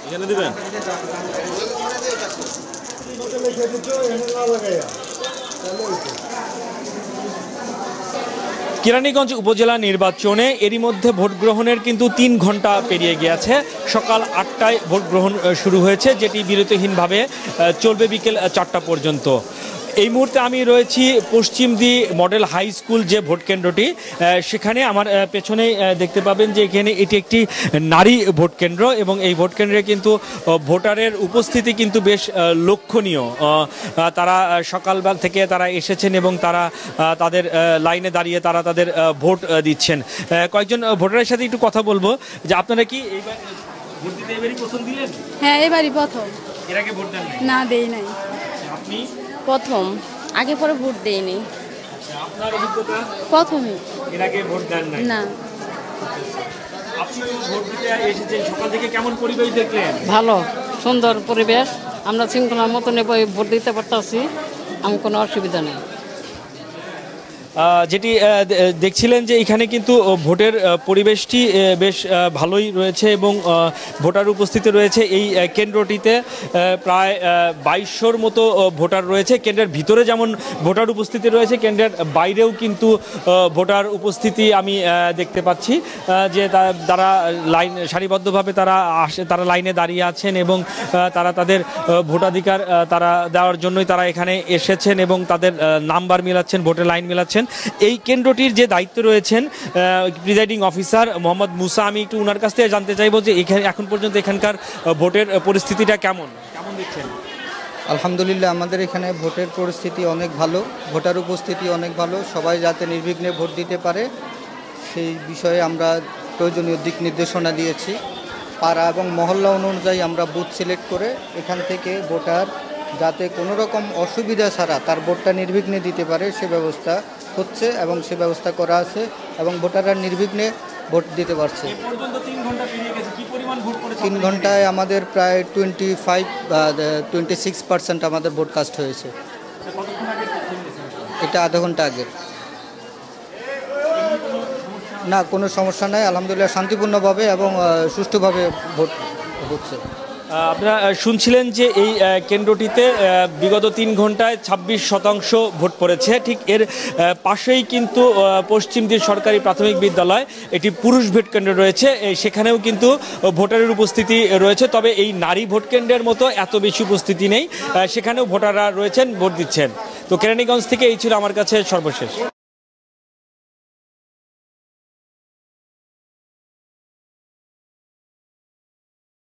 এখানে দিবেন। কেরানীগঞ্জ উপজেলা নির্বাচনে এরই মধ্যে ভোট গ্রহণের কিন্তু 3 ঘন্টা পেরিয়ে গিয়েছে। সকাল 8টায় ভোট গ্রহণ শুরু হয়েছে, যেটি বিরতিহীনভাবে চলবে বিকেল 4টা পর্যন্ত। এই মুহূর্তে আমি রয়েছি পশ্চিমদি মডেল হাই স্কুল যে ভোট কেন্দ্রটি, সেখানে আমার পেছনে দেখতে পাবেন যে এখানে এটি একটি নারী ভোট কেন্দ্র এবং এই ভোট কেন্দ্রে কিন্তু ভোটারের উপস্থিতি কিন্তু বেশ লক্ষণীয়। তারা সকালবেলা থেকে তারা এসেছেন এবং তারা তাদের লাইনে দাঁড়িয়ে তারা তাদের ভোট দিচ্ছেন। কয়েকজন ভোটারের সাথে একটু কথা বলবো যে আপনারা কি এইবার ভোট দিতে এবারই প্রথম দিলেন? হ্যাঁ, এবারই প্রথম। এর আগে ভোট দেন না, দেই নাই। আপনি? প্রথম, আগে পরে ভোট দেইনি। আপনার অভিজ্ঞতা? প্রথমই। এর আগে ভোট দেন নাই? না। আপনি ভোট দিতে এসেছেন, সকাল থেকে কেমন পরিবেশ দেখলেন? ভালো, সুন্দর পরিবেশ। আমরা শৃঙ্খলার মতন ভোট দিতে পারতেছি, আমি কোনো অসুবিধা নেই। যেটি দেখছিলেন যে এখানে কিন্তু ভোটের পরিবেশটি বেশ ভালোই রয়েছে এবং ভোটার উপস্থিতি রয়েছে। এই কেন্দ্রটিতে প্রায় 2200-র মতো ভোটার রয়েছে। কেন্দ্রের ভিতরে যেমন ভোটার উপস্থিতি রয়েছে, কেন্দ্রের বাইরেও কিন্তু ভোটার উপস্থিতি আমি দেখতে পাচ্ছি যে তারা সারিবদ্ধভাবে তারা লাইনে দাঁড়িয়ে আছেন এবং তারা তাদের ভোটাধিকার তারা দেওয়ার জন্যই তারা এখানে এসেছেন এবং তাদের নাম্বার মিলাচ্ছেন, ভোটের লাইন মিলাচ্ছেন। এই কেন্দ্রটির যে দায়িত্ব রয়েছেন প্রিজাইডিং অফিসার মোহাম্মদ মুসা, আমি একটু ওনার কাছ থেকে জানতে চাইবো যে এখন পর্যন্ত এখানকার ভোটের পরিস্থিতিটা কেমন দেখছেন? আলহামদুলিল্লাহ, আমাদের এখানে ভোটের পরিস্থিতি অনেক ভালো, ভোটার উপস্থিতি অনেক ভালো। সবাই যাতে নির্বিঘ্নে ভোট দিতে পারে সেই বিষয়ে আমরা প্রয়োজনীয় দিক নির্দেশনা দিয়েছি। পাড়া এবং মহল্লা অনুযায়ী আমরা বুথ সিলেক্ট করে এখান থেকে ভোটার যাতে কোনো রকম অসুবিধা ছাড়া তার ভোটটা নির্বিঘ্নে দিতে পারে সে ব্যবস্থা হচ্ছে এবং সে ব্যবস্থা করা আছে এবং ভোটাররা নির্বিঘ্নে ভোট দিতে পারছে। 3 ঘন্টায় আমাদের প্রায় 26% আমাদের ভোট কাস্ট হয়েছে। এটা আধা ঘন্টা আগে। না, কোনো সমস্যা নাই, আলহামদুলিল্লাহ শান্তিপূর্ণভাবে এবং সুষ্ঠুভাবে ভোট হচ্ছে। আপনারা শুনছিলেন যে এই কেন্দ্রটিতে বিগত 3 ঘন্টায় 26% ভোট পড়েছে। ঠিক এর পাশেই কিন্তু পশ্চিমদির সরকারি প্রাথমিক বিদ্যালয়, এটি পুরুষ ভোট কেন্দ্র রয়েছে, সেখানেও কিন্তু ভোটারের উপস্থিতি রয়েছে। তবে এই নারী ভোট কেন্দ্রের মতো এত বেশি উপস্থিতি নেই, সেখানেও ভোটাররা রয়েছেন, ভোট দিচ্ছেন। তো কেরানীগঞ্জ থেকে এই ছিল আমার কাছে সর্বশেষ।